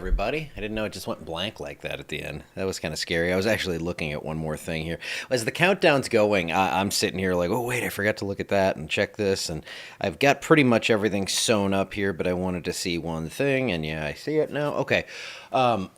everybody. I didn't know it just went blank like that at the end. That was kind of scary. I was actually looking at one more thing here. As the countdown's going, I'm sitting here like, oh, wait, I forgot to look at that and check this. And I've got pretty much everything sewn up here, but I wanted to see one thing. And yeah, I see it now. Okay. Um,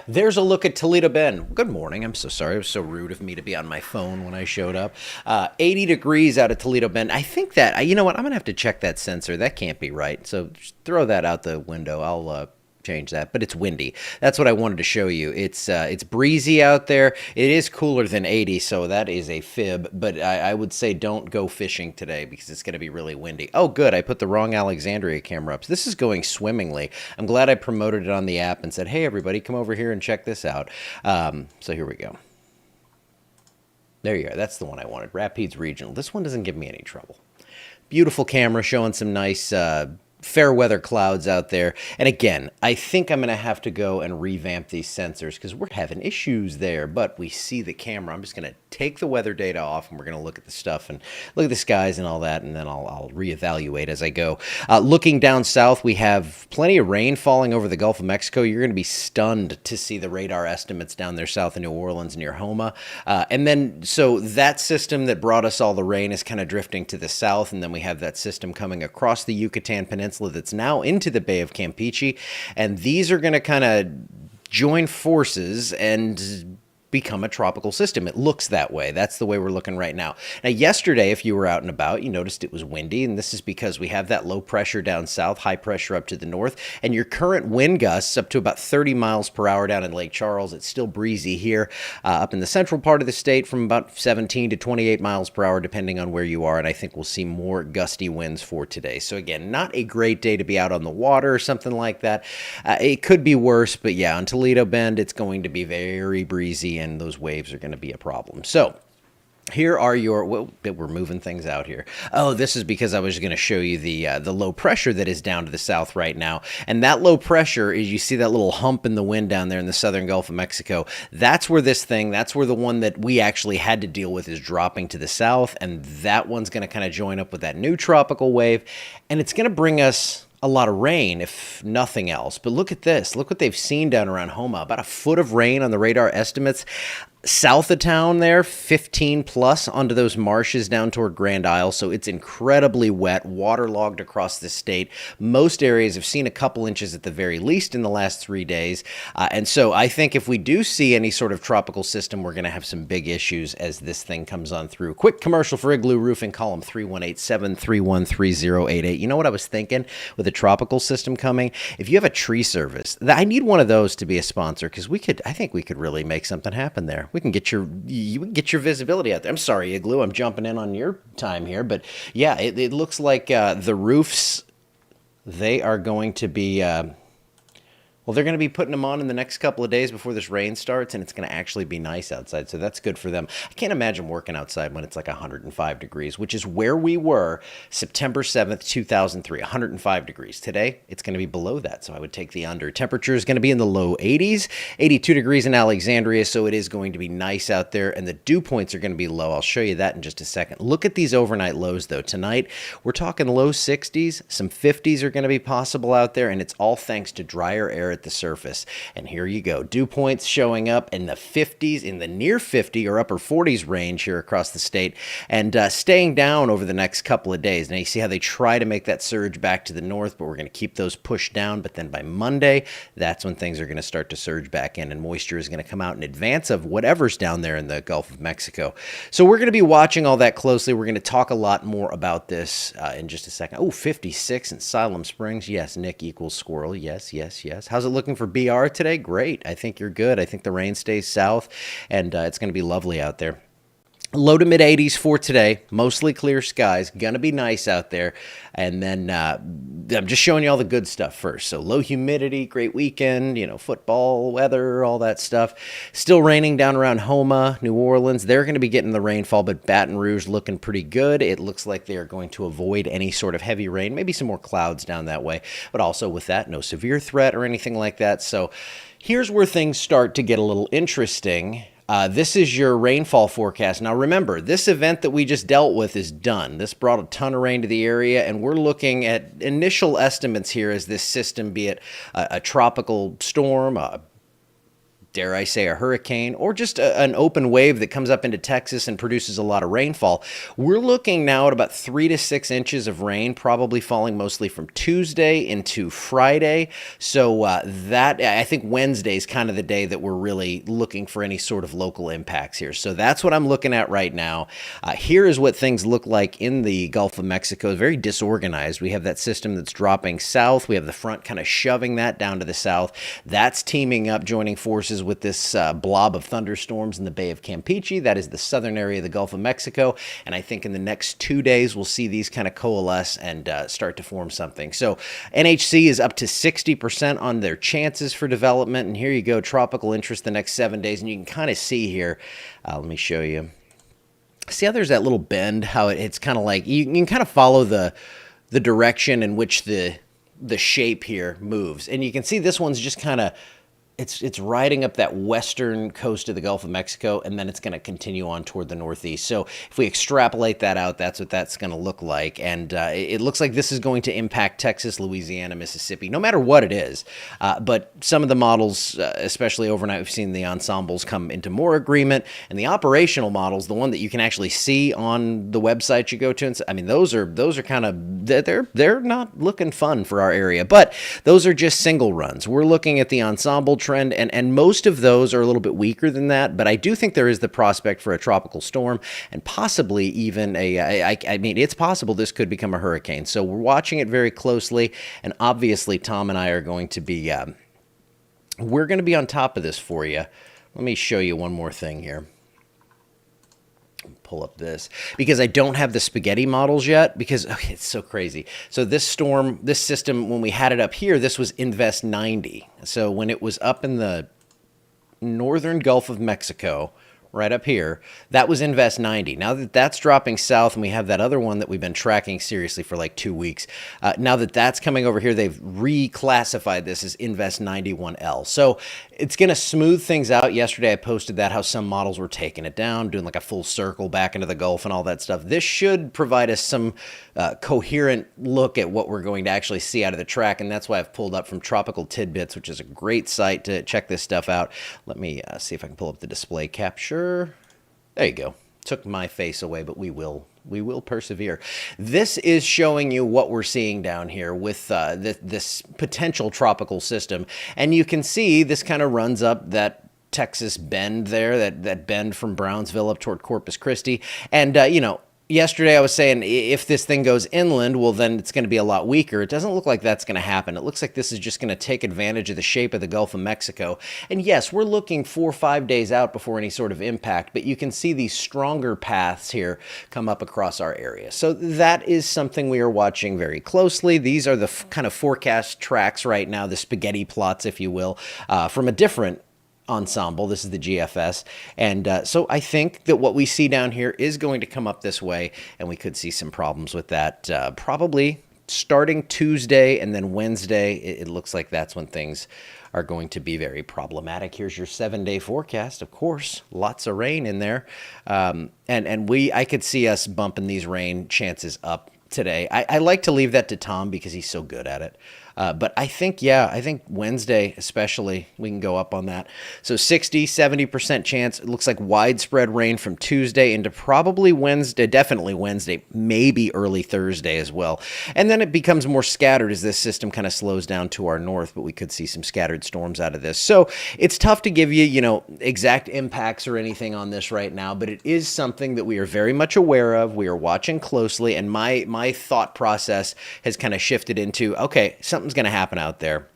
there's a look at Toledo Bend. Good morning. I'm so sorry. It was so rude of me to be on my phone when I showed up. 80 degrees out of Toledo Bend. I think that, you know what? I'm going to have to check that sensor. That can't be right. So just throw that out the window. I'll change that, but it's windy. That's what I wanted to show you. It's breezy out there. It is cooler than 80, so that is a fib, but I would say don't go fishing today because it's going to be really windy. Oh, good. I put the wrong Alexandria camera up. So this is going swimmingly. I'm glad I promoted it on the app and said, hey, everybody, come over here and check this out. So here we go. There you are. That's the one I wanted. Rapides Regional. This one doesn't give me any trouble. Beautiful camera showing some nice fair weather clouds out there. And again, I think I'm going to have to go and revamp these sensors because we're having issues there, but we see the camera. I'm just going to take the weather data off and we're going to look at the stuff and look at the skies and all that, and then I'll reevaluate as I go. Looking down south, we have plenty of rain falling over the Gulf of Mexico. You're going to be stunned to see the radar estimates down there south of New Orleans near Homa. And then, so that system that brought us all the rain is kind of drifting to the south, and then we have that system coming across the Yucatan Peninsula that's now into the Bay of Campeche, and these are going to kind of join forces and become a tropical system. It looks that way. That's the way we're looking right now. Now, yesterday, if you were out and about, you noticed it was windy, and this is because we have that low pressure down south, high pressure up to the north, and your current wind gusts up to about 30 miles per hour down in Lake Charles. It's still breezy here. Up in the central part of the state from about 17 to 28 miles per hour, depending on where you are, and I think we'll see more gusty winds for today. So again, not a great day to be out on the water or something like that. It could be worse, but yeah, on Toledo Bend, it's going to be very breezy, and those waves are going to be a problem. So here are your, well, we're moving things out here. Oh, this is because I was going to show you the low pressure that is down to the south right now. And that low pressure is, you see that little hump in the wind down there in the southern Gulf of Mexico. That's where that's where the one that we actually had to deal with is dropping to the south. And that one's going to kind of join up with that new tropical wave. And it's going to bring us a lot of rain, if nothing else. But look at this. Look what they've seen down around Homa. About a foot of rain on the radar estimates. South of town there, 15 plus onto those marshes down toward Grand Isle. So it's incredibly wet, waterlogged across the state. Most areas have seen a couple inches at the very least in the last 3 days. And so I think if we do see any sort of tropical system, we're going to have some big issues as this thing comes on through. Quick commercial for Igloo Roofing. Call them 318-731-3088. You know what I was thinking with a tropical system coming? If you have a tree service, I need one of those to be a sponsor, because I think we could really make something happen there. You can get your visibility out there. I'm sorry, Igloo, I'm jumping in on your time here, but yeah, it looks like the roofs, they are going to be well, they're going to be putting them on in the next couple of days before this rain starts, and it's going to actually be nice outside, so that's good for them. I can't imagine working outside when it's like 105 degrees, which is where we were September 7th, 2003, 105 degrees. Today, it's going to be below that, so I would take the under. Temperature is going to be in the low 80s, 82 degrees in Alexandria, so it is going to be nice out there, and the dew points are going to be low. I'll show you that in just a second. Look at these overnight lows, though. Tonight, we're talking low 60s. Some 50s are going to be possible out there, and it's all thanks to drier air at the surface. And here you go. Dew points showing up in the 50s, in the near 50 or upper 40s range here across the state, and staying down over the next couple of days. Now you see how they try to make that surge back to the north, but we're going to keep those pushed down. But then by Monday, that's when things are going to start to surge back in, and moisture is going to come out in advance of whatever's down there in the Gulf of Mexico. So we're going to be watching all that closely. We're going to talk a lot more about this in just a second. Oh, 56 in Siloam Springs. Yes, Nick equals squirrel. Yes, yes, yes. How's it looking for BR today? Great. I think you're good. I think the rain stays south, and it's going to be lovely out there. Low to mid 80s for today, mostly clear skies, gonna be nice out there. And then I'm just showing you all the good stuff first. So low humidity, great weekend, football, weather, all that stuff. Still raining down around Homa, New Orleans. They're gonna be getting the rainfall, but Baton Rouge looking pretty good. It looks like they are going to avoid any sort of heavy rain, maybe some more clouds down that way. But also with that, no severe threat or anything like that. So here's where things start to get a little interesting. This is your rainfall forecast. Now, remember, this event that we just dealt with is done. This brought a ton of rain to the area, and we're looking at initial estimates here as this system, be it a tropical storm, dare I say, a hurricane, or just an open wave that comes up into Texas and produces a lot of rainfall. We're looking now at about 3 to 6 inches of rain, probably falling mostly from Tuesday into Friday. So that, I think Wednesday is kind of the day that we're really looking for any sort of local impacts here. So that's what I'm looking at right now. Here is what things look like in the Gulf of Mexico. It's very disorganized. We have that system that's dropping south. We have the front kind of shoving that down to the south. That's teaming up, joining forces with this blob of thunderstorms in the Bay of Campeche. That is the southern area of the Gulf of Mexico. And I think in the next 2 days, we'll see these kind of coalesce and start to form something. So NHC is up to 60% on their chances for development. And here you go, tropical interest the next 7 days. And you can kind of see here, let me show you. See how there's that little bend, how it's kind of like, you can kind of follow the direction in which the shape here moves. And you can see this one's just kind of, it's riding up that western coast of the Gulf of Mexico, and then it's going to continue on toward the northeast. So if we extrapolate that out, that's what that's going to look like. And it looks like this is going to impact Texas, Louisiana, Mississippi, no matter what it is. But some of the models, especially overnight, we've seen the ensembles come into more agreement. And the operational models, the one that you can actually see on the website you go to, and I mean, those are kind of, they're not looking fun for our area. But those are just single runs. We're looking at the ensemble trend, and most of those are a little bit weaker than that, but I do think there is the prospect for a tropical storm and possibly even I mean, it's possible this could become a hurricane. So we're watching it very closely, and obviously Tom and I are going to be, we're going to be on top of this for you. Let me show you one more thing here. Pull up this because I don't have the spaghetti models yet because it's so crazy. So this storm, this system, when we had it up here, this was Invest 90. So when it was up in the northern Gulf of Mexico, right up here, that was Invest 90. Now that that's dropping south and we have that other one that we've been tracking seriously for like 2 weeks, now that that's coming over here, they've reclassified this as Invest 91L. So it's going to smooth things out. Yesterday I posted that, how some models were taking it down, doing like a full circle back into the Gulf and all that stuff. This should provide us some coherent look at what we're going to actually see out of the track, and that's why I've pulled up from Tropical Tidbits, which is a great site to check this stuff out. Let me see if I can pull up the display capture. There you go. Took my face away, but we will persevere. This is showing you what we're seeing down here with this potential tropical system. And you can see this kind of runs up that Texas bend there, that bend from Brownsville up toward Corpus Christi. And, you know, yesterday I was saying if this thing goes inland, well, then it's going to be a lot weaker. It doesn't look like that's going to happen. It looks like this is just going to take advantage of the shape of the Gulf of Mexico. And yes, we're looking 4 or 5 days out before any sort of impact, but you can see these stronger paths here come up across our area. So that is something we are watching very closely. These are the kind of forecast tracks right now, the spaghetti plots, if you will, from a different ensemble. This is the GFS. And so I think that what we see down here is going to come up this way, and we could see some problems with that probably starting Tuesday and then Wednesday. It looks like that's when things are going to be very problematic. Here's your 7-day forecast. Of course, lots of rain in there. And I could see us bumping these rain chances up today. I like to leave that to Tom because he's so good at it. But I think Wednesday especially, we can go up on that. So 60, 70% chance. It looks like widespread rain from Tuesday into probably Wednesday, definitely Wednesday, maybe early Thursday as well. And then it becomes more scattered as this system kind of slows down to our north, but we could see some scattered storms out of this. So it's tough to give you, exact impacts or anything on this right now, but it is something that we are very much aware of. We are watching closely, and my thought process has kind of shifted into, okay, something's going to happen out there.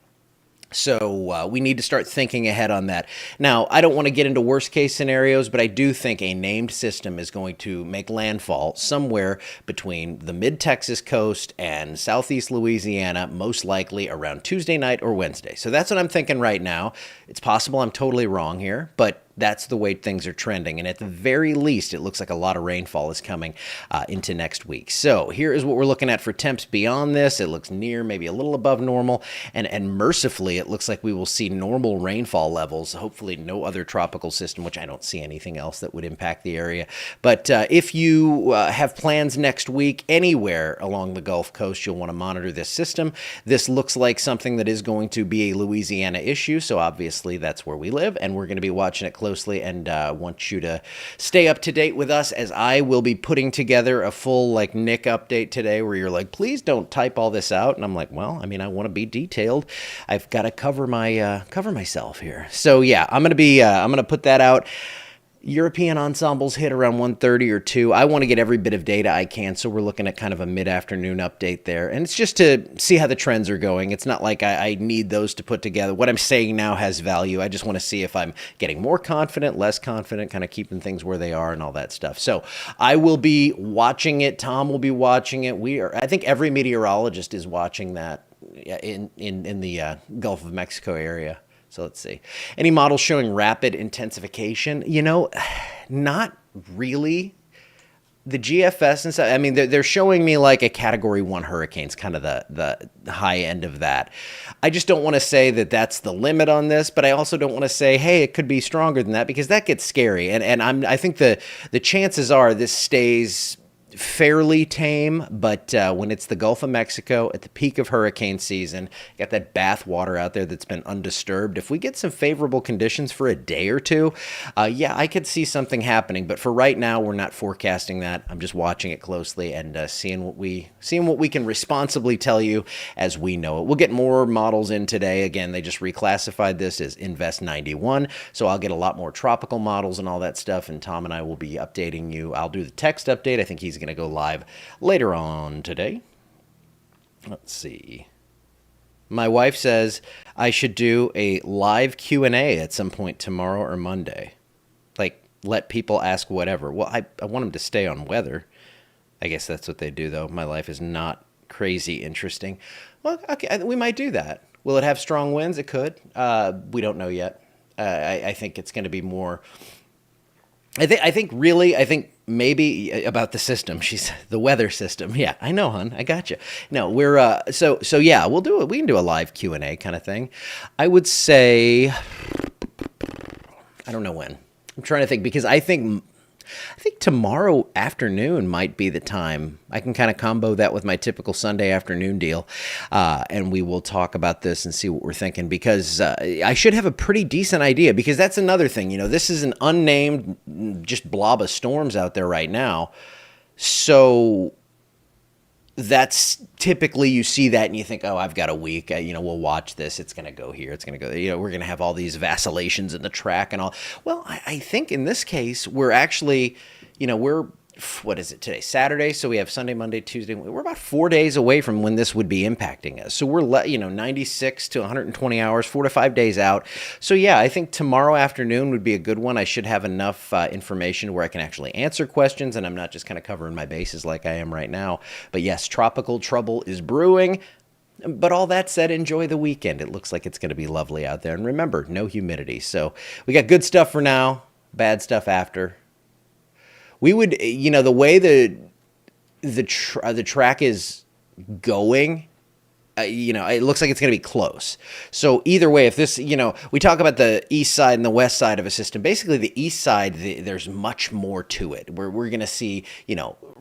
So we need to start thinking ahead on that. Now, I don't want to get into worst case scenarios, but I do think a named system is going to make landfall somewhere between the mid-Texas coast and southeast Louisiana, most likely around Tuesday night or Wednesday. So that's what I'm thinking right now. It's possible I'm totally wrong here, but That's the way things are trending. And at the very least, it looks like a lot of rainfall is coming into next week. So here is what we're looking at for temps beyond this. It looks near, maybe a little above normal. And mercifully, it looks like we will see normal rainfall levels. Hopefully no other tropical system, which I don't see anything else that would impact the area. But if you have plans next week anywhere along the Gulf Coast, you'll want to monitor this system. This looks like something that is going to be a Louisiana issue. So obviously that's where we live. And we're going to be watching it closely and want you to stay up to date with us, as I will be putting together a full like Nick update today where you're like, please don't type all this out. And I'm like, well, I mean, I want to be detailed. I've got to cover myself here. So yeah, I'm going to put that out. European ensembles hit around 1:30 or 2. I want to get every bit of data I can, so we're looking at kind of a mid-afternoon update there. And it's just to see how the trends are going. It's not like I need those to put together. What I'm saying now has value. I just want to see if I'm getting more confident, less confident, kind of keeping things where they are and all that stuff. So I will be watching it. Tom will be watching it. I think every meteorologist is watching that in the Gulf of Mexico area. So let's see. Any models showing rapid intensification? Not really. The GFS and stuff, I mean, they're showing me like a Category 1 hurricane's kind of the high end of that. I just don't want to say that that's the limit on this, but I also don't want to say, hey, it could be stronger than that, because that gets scary. And I think the chances are this stays fairly tame, but when it's the Gulf of Mexico at the peak of hurricane season, got that bath water out there that's been undisturbed. If we get some favorable conditions for a day or two, yeah, I could see something happening. But for right now, we're not forecasting that. I'm just watching it closely and seeing what we can responsibly tell you as we know it. We'll get more models in today. Again, they just reclassified this as Invest 91, so I'll get a lot more tropical models and all that stuff. And Tom and I will be updating you. I'll do the text update. I think he's going to go live later on today. Let's see. My wife says I should do a live Q&A at some point tomorrow or Monday. Like, let people ask whatever. Well, I want them to stay on weather. I guess that's what they do, though. My life is not crazy interesting. Well, okay, we might do that. Will it have strong winds? It could. We don't know yet. I think it's going to be more... I think maybe about the system. She's the weather system. Yeah, I know, hon. I got you. No, we're so yeah. We'll do it. We can do a live Q&A kind of thing. I would say, I don't know when. I'm trying to think, because I think tomorrow afternoon might be the time. I can kind of combo that with my typical Sunday afternoon deal, and we will talk about this and see what we're thinking, because I should have a pretty decent idea, because that's another thing. This is an unnamed just blob of storms out there right now. So that's typically, you see that and you think, oh, I've got a week, we'll watch this. It's going to go here. It's going to go, we're going to have all these vacillations in the track and all. Well, I think in this case, we're actually, what is it today? Saturday. So we have Sunday, Monday, Tuesday. We're about 4 days away from when this would be impacting us. So we're, 96 to 120 hours, 4 to 5 days out. So yeah, I think tomorrow afternoon would be a good one. I should have enough information where I can actually answer questions, and I'm not just kind of covering my bases like I am right now. But yes, tropical trouble is brewing. But all that said, enjoy the weekend. It looks like it's going to be lovely out there. And remember, no humidity. So we got good stuff for now, bad stuff after. We would, the way the track is going, it looks like it's going to be close. So either way, if this, we talk about the east side and the west side of a system, basically the east side, there's much more to it. We're going to see,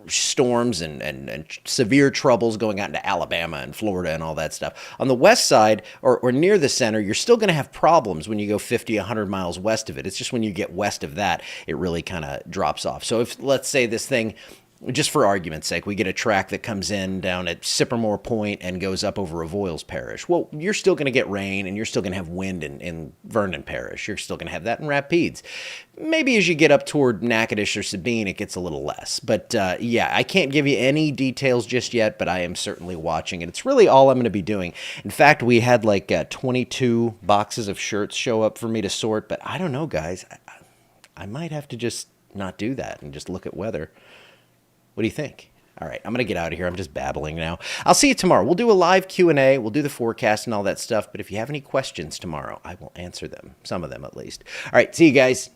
storms and severe troubles going out into Alabama and Florida and all that stuff. On the west side or near the center, you're still going to have problems when you go 50, 100 miles west of it. It's just when you get west of that, it really kind of drops off. So if, let's say this thing, just for argument's sake, we get a track that comes in down at Sippermore Point and goes up over Avoyelles Parish. Well, you're still going to get rain, and you're still going to have wind in Vernon Parish. You're still going to have that in Rapides. Maybe as you get up toward Natchitoches or Sabine, it gets a little less. But yeah, I can't give you any details just yet, but I am certainly watching it. It's really all I'm going to be doing. In fact, we had like 22 boxes of shirts show up for me to sort, but I don't know, guys. I might have to just not do that and just look at weather. What do you think? All right, I'm going to get out of here. I'm just babbling now. I'll see you tomorrow. We'll do a live Q&A. We'll do the forecast and all that stuff. But if you have any questions tomorrow, I will answer them. Some of them, at least. All right, see you guys.